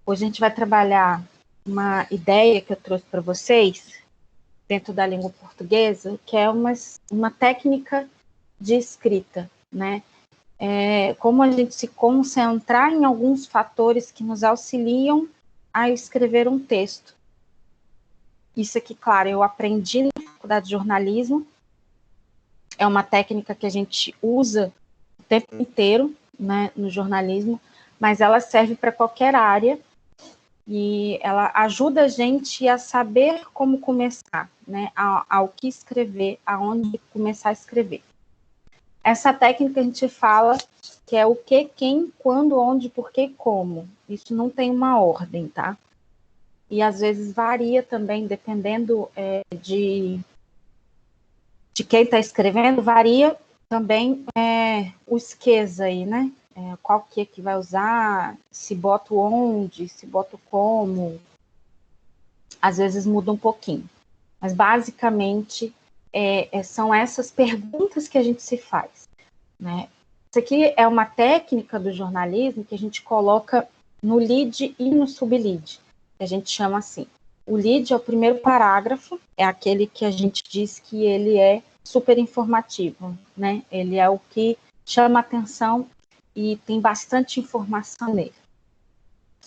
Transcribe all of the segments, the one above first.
hoje a gente vai trabalhar uma ideia que eu trouxe para vocês, dentro da língua portuguesa, que é uma técnica de escrita, né? Como a gente se concentrar em alguns fatores que nos auxiliam a escrever um texto. Isso aqui, claro, eu aprendi na faculdade de jornalismo, é uma técnica que a gente usa o tempo inteiro, né, no jornalismo, mas ela serve para qualquer área e ela ajuda a gente a saber como começar, né, ao que escrever, aonde começar a escrever. Essa técnica a gente fala que é o que, quem, quando, onde, porquê, como. Isso não tem uma ordem, tá? E às vezes varia também, dependendo de quem está escrevendo, varia também o esqueza aí, né? Qual que vai usar, se bota o onde, se bota o como. Às vezes muda um pouquinho. Mas basicamente são essas perguntas que a gente se faz, né? Isso aqui é uma técnica do jornalismo que a gente coloca no lead e no sublead, que a gente chama assim. O lead é o primeiro parágrafo, é aquele que a gente diz que ele é super informativo, né? Ele é o que chama atenção e tem bastante informação nele.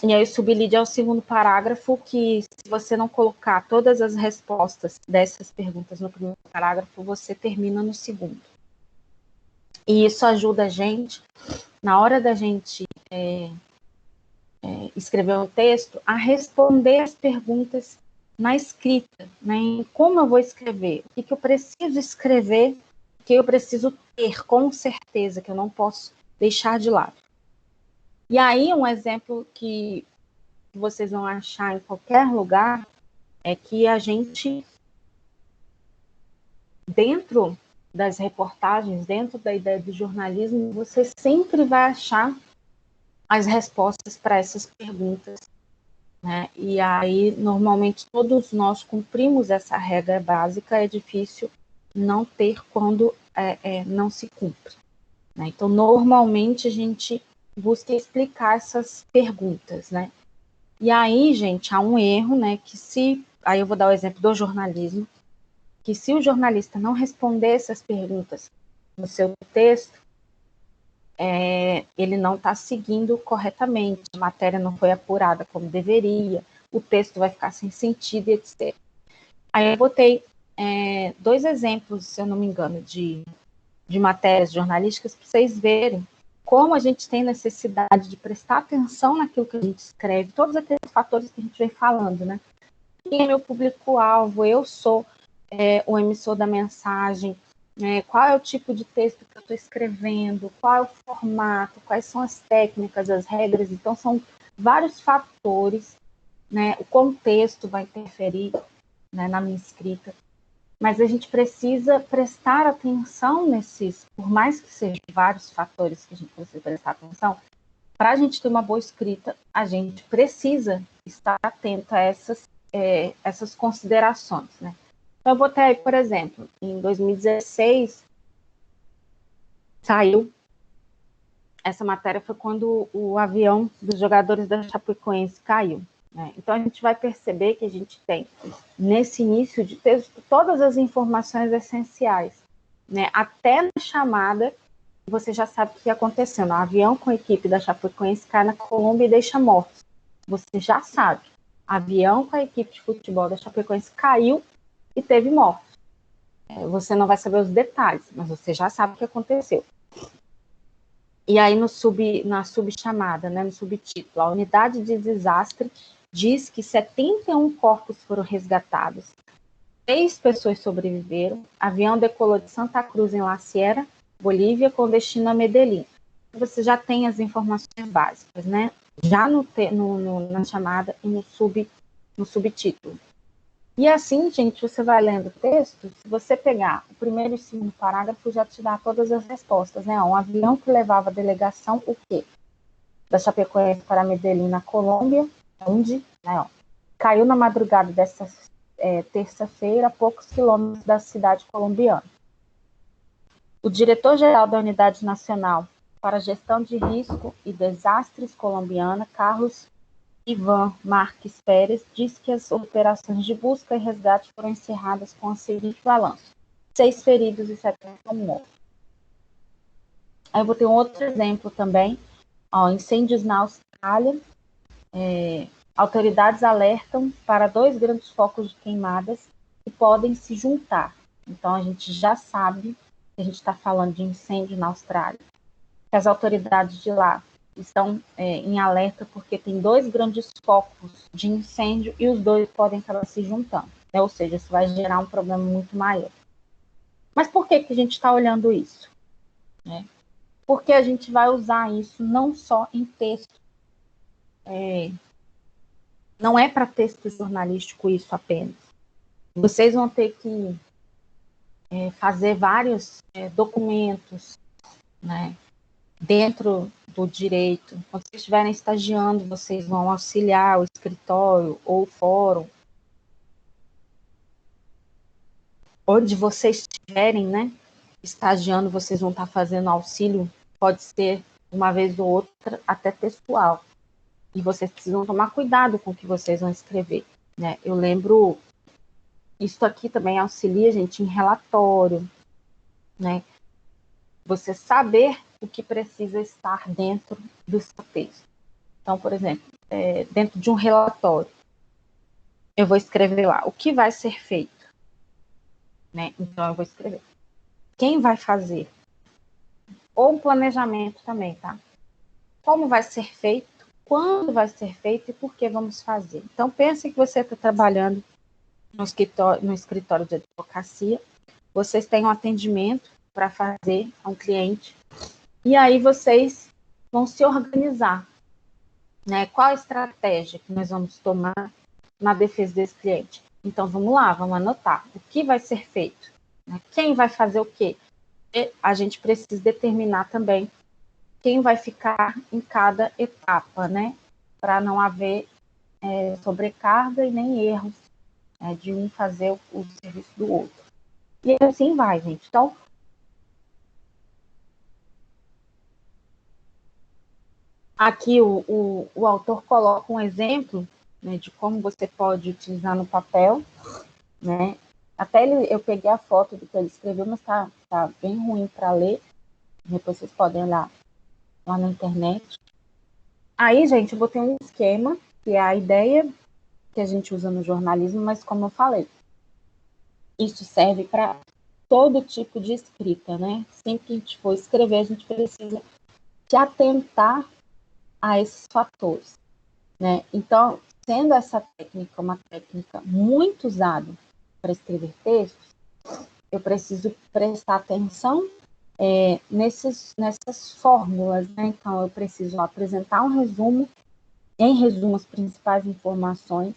E aí o sublead é o segundo parágrafo, que se você não colocar todas as respostas dessas perguntas no primeiro parágrafo, você termina no segundo. E isso ajuda a gente, na hora da gente escrever um texto, a responder as perguntas na escrita, né? Em como eu vou escrever, o que eu preciso escrever, o que eu preciso ter com certeza, que eu não posso deixar de lado. E aí, um exemplo que vocês vão achar em qualquer lugar é que a gente, dentro das reportagens, dentro da ideia do jornalismo, você sempre vai achar as respostas para essas perguntas, né? E aí, normalmente, todos nós cumprimos essa regra básica, é difícil não ter quando não se cumpre, né? Então, normalmente, a gente busca explicar essas perguntas, né? E aí, gente, há um erro, né, aí eu vou dar o exemplo do jornalismo, que se o jornalista não responder essas perguntas no seu texto, ele não está seguindo corretamente, a matéria não foi apurada como deveria, o texto vai ficar sem sentido, etc. Aí eu botei 2 exemplos, se eu não me engano, de matérias jornalísticas para vocês verem como a gente tem necessidade de prestar atenção naquilo que a gente escreve, todos aqueles fatores que a gente vem falando, né? Quem é meu público-alvo? Eu sou o emissor da mensagem, qual é o tipo de texto que eu estou escrevendo, qual é o formato, quais são as técnicas, as regras. Então, são vários fatores, né? O contexto vai interferir, né, na minha escrita. Mas a gente precisa prestar atenção nesses, por mais que sejam vários fatores que a gente precisa prestar atenção, para a gente ter uma boa escrita, a gente precisa estar atento a essas considerações, né? Então, eu botei aí, por exemplo, em 2016, saiu, essa matéria foi quando o avião dos jogadores da Chapecoense caiu, né? Então, a gente vai perceber que a gente tem, nesse início de texto, todas as informações essenciais, né? Até na chamada, você já sabe o que aconteceu. O avião com a equipe da Chapecoense cai na Colômbia e deixa mortos. Você já sabe. Avião com a equipe de futebol da Chapecoense caiu e teve mortos. Você não vai saber os detalhes, mas você já sabe o que aconteceu. E aí, na subchamada, né, no subtítulo, a unidade de desastre diz que 71 corpos foram resgatados, 6 pessoas sobreviveram, avião decolou de Santa Cruz, em La Sierra, Bolívia, com destino a Medellín. Você já tem as informações básicas, né? Já na chamada e no subtítulo. E assim, gente, você vai lendo o texto, se você pegar o primeiro e o segundo parágrafo, já te dá todas as respostas, né? Um avião que levava a delegação, o quê? Da Chapecoense para Medellín, na Colômbia, onde, né, caiu na madrugada dessa terça-feira, a poucos quilômetros da cidade colombiana. O diretor-geral da Unidade Nacional para a Gestão de Risco e Desastres colombiana, Carlos Ivan Marques Pérez, diz que as operações de busca e resgate foram encerradas com o seguinte balanço: 6 feridos e 70 mortos. Aí eu vou ter um outro exemplo também. Incêndios na Austrália. Autoridades alertam para 2 grandes focos de queimadas que podem se juntar. Então, a gente já sabe que a gente está falando de incêndio na Austrália, que as autoridades de lá estão em alerta porque tem 2 grandes focos de incêndio e os 2 podem acabar se juntando, né? Ou seja, isso vai gerar um problema muito maior. Mas por que a gente está olhando isso? Porque a gente vai usar isso não só em texto. Não é para texto jornalístico isso apenas. Vocês vão ter que fazer vários documentos, né, dentro do direito. Quando vocês estiverem estagiando, vocês vão auxiliar o escritório ou o fórum. Onde vocês estiverem, né, estagiando, vocês vão estar fazendo auxílio, pode ser uma vez ou outra, até textual. E vocês precisam tomar cuidado com o que vocês vão escrever, né? Eu lembro, isso aqui também auxilia, gente, em relatório, né? Você saber o que precisa estar dentro do seu texto. Então, por exemplo, dentro de um relatório, eu vou escrever lá o que vai ser feito, né? Então, eu vou escrever quem vai fazer, ou um planejamento também, tá? Como vai ser feito, quando vai ser feito e por que vamos fazer. Então, pense que você está trabalhando no escritório de advocacia, vocês têm um atendimento para fazer a um cliente, e aí vocês vão se organizar, né? Qual a estratégia que nós vamos tomar na defesa desse cliente? Então, vamos lá, vamos anotar o que vai ser feito, né? Quem vai fazer o quê? E a gente precisa determinar também quem vai ficar em cada etapa, né? Para não haver sobrecarga e nem erros de um fazer o serviço do outro. E assim vai, gente. Então, aqui o autor coloca um exemplo, né, de como você pode utilizar no papel, né? Até eu peguei a foto do que ele escreveu, mas tá bem ruim para ler. Depois vocês podem olhar lá na internet. Aí, gente, eu botei um esquema, que é a ideia que a gente usa no jornalismo, mas como eu falei, isso serve para todo tipo de escrita, né? Sempre que a gente for escrever, a gente precisa se atentar a esses fatores, né? Então, sendo essa técnica uma técnica muito usada para escrever textos, eu preciso prestar atenção nessas fórmulas, né? Então, eu preciso apresentar um resumo, em resumo, as principais informações.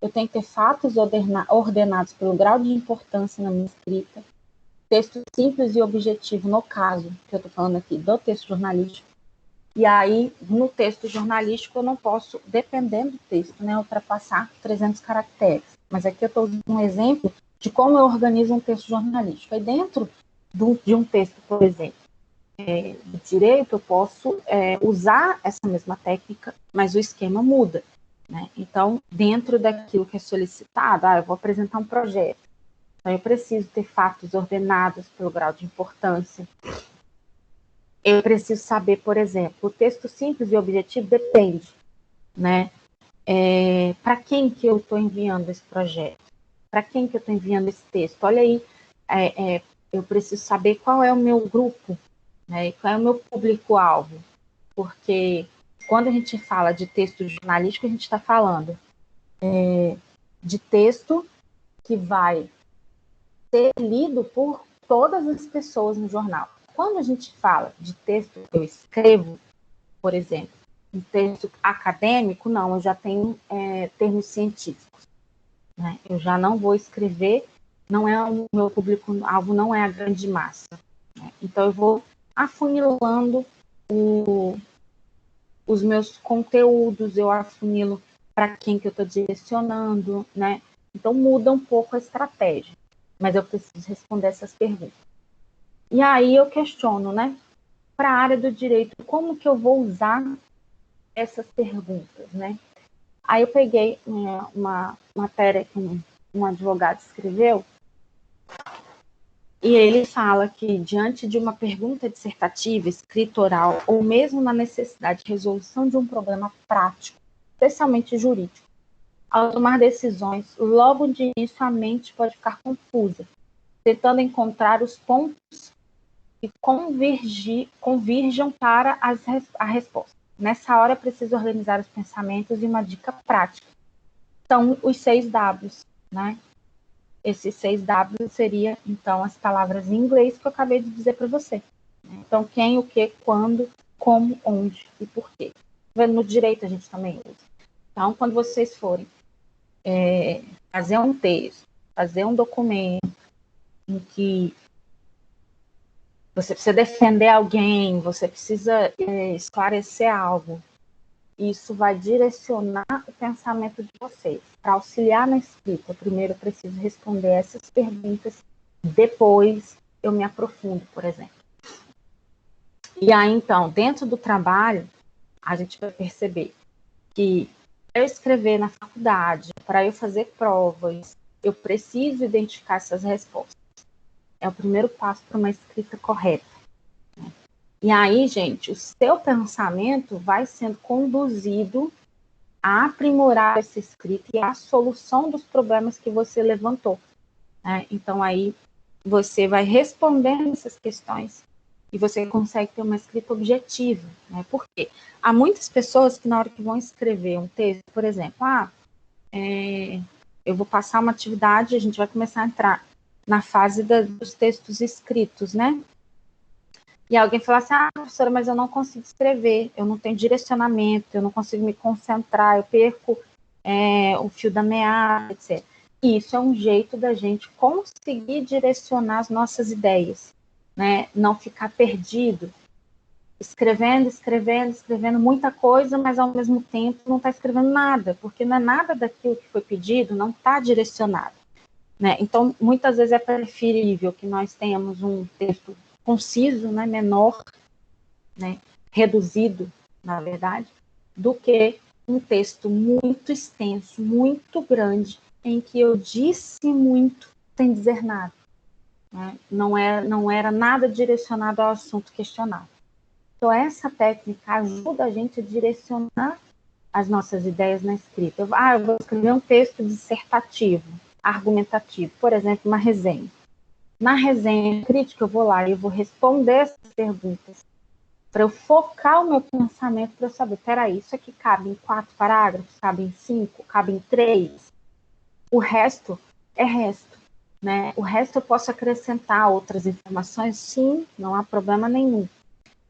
Eu tenho que ter fatos ordenados pelo grau de importância na minha escrita, texto simples e objetivo, no caso, que eu estou falando aqui, do texto jornalístico. E aí, no texto jornalístico, eu não posso, dependendo do texto, né, ultrapassar 300 caracteres. Mas aqui eu estou usando um exemplo de como eu organizo um texto jornalístico. Aí dentro de um texto, por exemplo, de direito, eu posso usar essa mesma técnica, mas o esquema muda, né? Então, dentro daquilo que é solicitado, eu vou apresentar um projeto. Então, eu preciso ter fatos ordenados pelo grau de importância. Eu preciso saber, por exemplo, o texto simples e objetivo depende, né? Para quem que eu estou enviando esse projeto? Para quem que eu estou enviando esse texto? Olha aí, eu preciso saber qual é o meu grupo, né? Qual é o meu público-alvo, porque quando a gente fala de texto jornalístico, a gente está falando de texto que vai ser lido por todas as pessoas no jornal. Quando a gente fala de texto que eu escrevo, por exemplo, um texto acadêmico, não, eu já tenho termos científicos, né? Eu já não vou escrever, não é o meu público-alvo, não é a grande massa, né? Então, eu vou afunilando os meus conteúdos, eu afunilo para quem que eu estou direcionando, né? Então, muda um pouco a estratégia, mas eu preciso responder essas perguntas. E aí eu questiono, né? para a área do direito, como que eu vou usar essas perguntas, né? Aí eu peguei uma matéria que um advogado escreveu, e ele fala que, diante de uma pergunta dissertativa, escrita oral, ou mesmo na necessidade de resolução de um problema prático, especialmente jurídico, ao tomar decisões, logo de início a mente pode ficar confusa, tentando encontrar os pontos que convirjam para a resposta. Nessa hora é preciso organizar os pensamentos e uma dica prática. São os 6 Ws, né? Esses 6 Ws seria, então, as palavras em inglês que eu acabei de dizer para você. Então, quem, o que, quando, como, onde e por quê. No direito a gente também usa. Então, quando vocês forem fazer um texto, fazer um documento em que você precisa defender alguém, você precisa esclarecer algo, isso vai direcionar o pensamento de vocês. Para auxiliar na escrita, primeiro eu preciso responder essas perguntas, depois eu me aprofundo, por exemplo. E aí, então, dentro do trabalho, a gente vai perceber que para eu escrever na faculdade, para eu fazer provas, eu preciso identificar essas respostas. É o primeiro passo para uma escrita correta. E aí, gente, o seu pensamento vai sendo conduzido a aprimorar essa escrita e a solução dos problemas que você levantou. Né? Então, aí, você vai respondendo essas questões e você consegue ter uma escrita objetiva. Né? Por quê? Há muitas pessoas que, na hora que vão escrever um texto, por exemplo, eu vou passar uma atividade, a gente vai começar a entrar na fase dos textos escritos, né? E alguém fala assim, professora, mas eu não consigo escrever, eu não tenho direcionamento, eu não consigo me concentrar, eu perco o fio da meada, etc. E isso é um jeito da gente conseguir direcionar as nossas ideias, né? Não ficar perdido, escrevendo muita coisa, mas ao mesmo tempo não está escrevendo nada, porque não é nada daquilo que foi pedido, não está direcionado. Né? Então, muitas vezes é preferível que nós tenhamos um texto conciso, né, menor, né, reduzido, na verdade, do que um texto muito extenso, muito grande, em que eu disse muito sem dizer nada. Né? Não era nada direcionado ao assunto questionado. Então, essa técnica ajuda a gente a direcionar as nossas ideias na escrita. Eu vou escrever um texto dissertativo, argumentativo, por exemplo, uma resenha. Na resenha crítica, eu vou lá e eu vou responder essas perguntas para eu focar o meu pensamento, para eu saber, peraí, isso aqui cabe em 4 parágrafos, cabe em 5, cabe em 3. O resto é resto. Né? O resto eu posso acrescentar outras informações, sim, não há problema nenhum.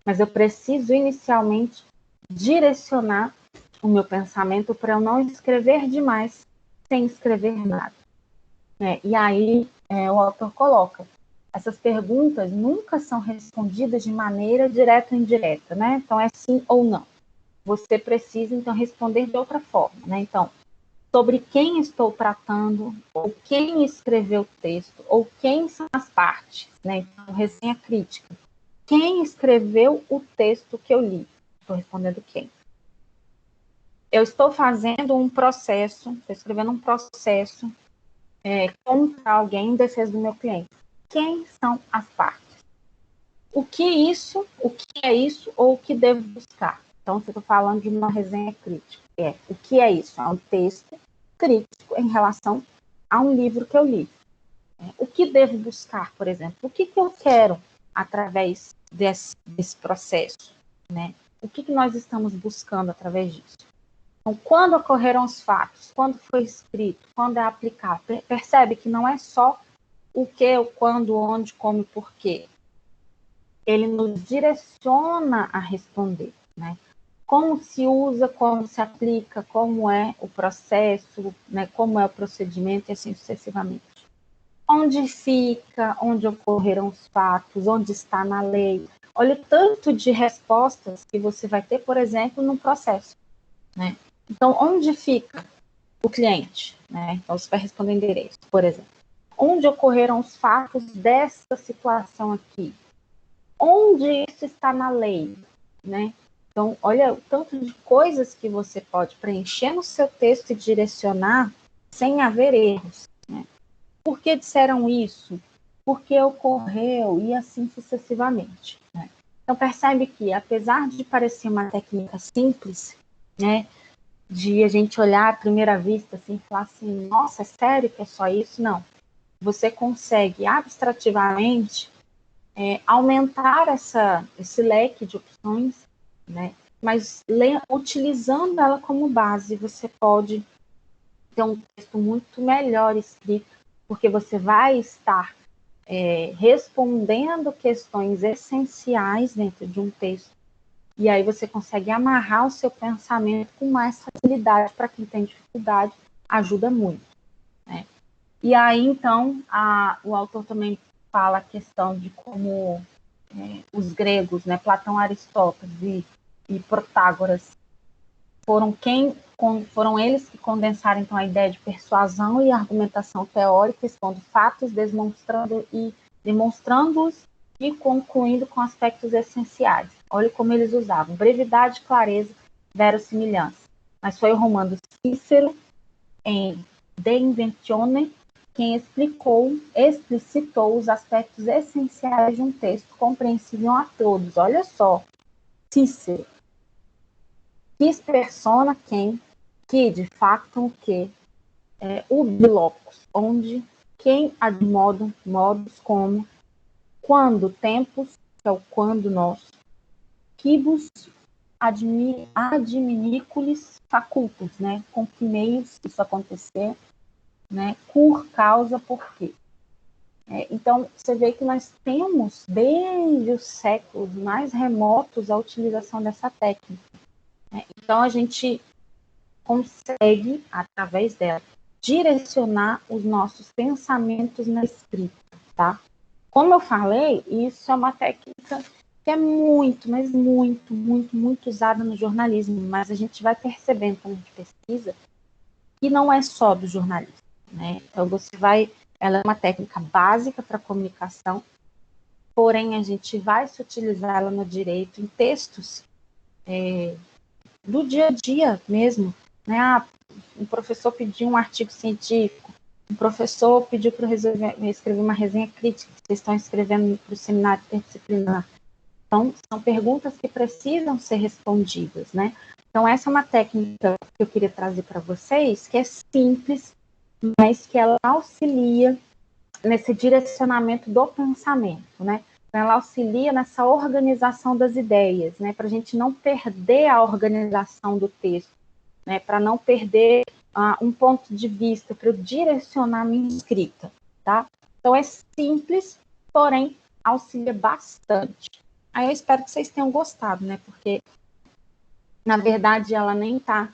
Mas eu preciso inicialmente direcionar o meu pensamento para eu não escrever demais sem escrever nada. E aí o autor coloca, essas perguntas nunca são respondidas de maneira direta ou indireta, né? Então é sim ou não. Você precisa, então, responder de outra forma, né? Então, sobre quem estou tratando, ou quem escreveu o texto, ou quem são as partes, né? Então, resenha crítica. Quem escreveu o texto que eu li? Estou respondendo quem? Eu estou fazendo um processo, estou escrevendo um processo contra alguém em defesa do meu cliente. Quem são as partes? O que é isso, ou o que devo buscar? Então, você está falando de uma resenha crítica. O que é isso? É um texto crítico em relação a um livro que eu li. O que devo buscar, por exemplo? O que eu quero através desse processo? Né? O que nós estamos buscando através disso? Então, quando ocorreram os fatos, quando foi escrito, quando é aplicado, percebe que não é só o que, o quando, onde, como e porquê. Ele nos direciona a responder, né? Como se usa, como se aplica, como é o processo, né? Como é o procedimento e assim sucessivamente. Onde fica, onde ocorreram os fatos, onde está na lei. Olha o tanto de respostas que você vai ter, por exemplo, no processo, né? Então, onde fica o cliente? Né? Então, você vai responder endereço, por exemplo. Onde ocorreram os fatos dessa situação aqui? onde isso está na lei, né? Então, olha o tanto de coisas que você pode preencher no seu texto e direcionar sem haver erros, né? Por que disseram isso? Por que ocorreu? E assim sucessivamente, né? Então, percebe que, apesar de parecer uma técnica simples, né, de a gente olhar à primeira vista assim, e falar assim, nossa, é sério que é só isso? Não. Você consegue, abstrativamente, aumentar esse leque de opções, né? Mas utilizando ela como base, você pode ter um texto muito melhor escrito, porque você vai estar respondendo questões essenciais dentro de um texto, e aí você consegue amarrar o seu pensamento com mais facilidade. Para quem tem dificuldade, ajuda muito, né? E aí, então, o autor também fala a questão de como os gregos, né, Platão, Aristóteles e Protágoras, foram eles que condensaram então a ideia de persuasão e argumentação teórica, expondo fatos, demonstrando-os e concluindo com aspectos essenciais. Olha como eles usavam: brevidade, clareza, verossimilhança. Mas foi o romano Cícero, em De Inventione, quem explicitou os aspectos essenciais de um texto compreensível a todos. Olha só, Cícero, quis persona que factum que ubi locus, onde, quem ad modus como, quando tempus, que é o quando nosso, quibus adminiculis facultus, né? Com que meios isso acontecer, né? Cur, causa, porquê. Então, você vê que nós temos, desde os séculos mais remotos, a utilização dessa técnica, né? Então, a gente consegue, através dela, direcionar os nossos pensamentos na escrita, tá? Como eu falei, isso é uma técnica que é muito, mas muito, muito, muito usada no jornalismo, mas a gente vai percebendo quando a gente pesquisa que não é só do jornalismo, né? Então, ela é uma técnica básica para comunicação, porém a gente vai se utilizá-la no direito em textos do dia a dia mesmo, né? Um professor pediu um artigo científico, um professor pediu para eu escrever uma resenha crítica, que vocês estão escrevendo para o seminário interdisciplinar. Então, são perguntas que precisam ser respondidas, né? Então, essa é uma técnica que eu queria trazer para vocês, que é simples, mas que ela auxilia nesse direcionamento do pensamento, né? Ela auxilia nessa organização das ideias, né? Para a gente não perder a organização do texto, né? Para não perder um ponto de vista, para eu direcionar a minha escrita, tá? Então é simples, porém auxilia bastante. Aí eu espero que vocês tenham gostado, né? Porque na verdade ela nem está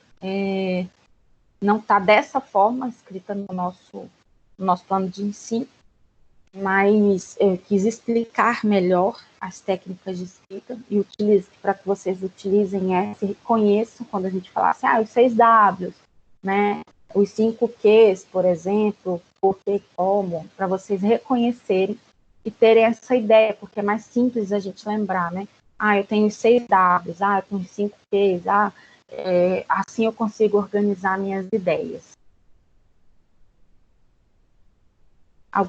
não está dessa forma escrita no nosso plano de ensino, mas eu quis explicar melhor as técnicas de escrita e para que vocês utilizem essa e reconheçam quando a gente fala assim, os 6 Ws, né? Os 5 Qs, por exemplo, por que, como, para vocês reconhecerem e terem essa ideia, porque é mais simples a gente lembrar, né? Eu tenho 6 Ws, eu tenho 5 Qs, assim eu consigo organizar minhas ideias,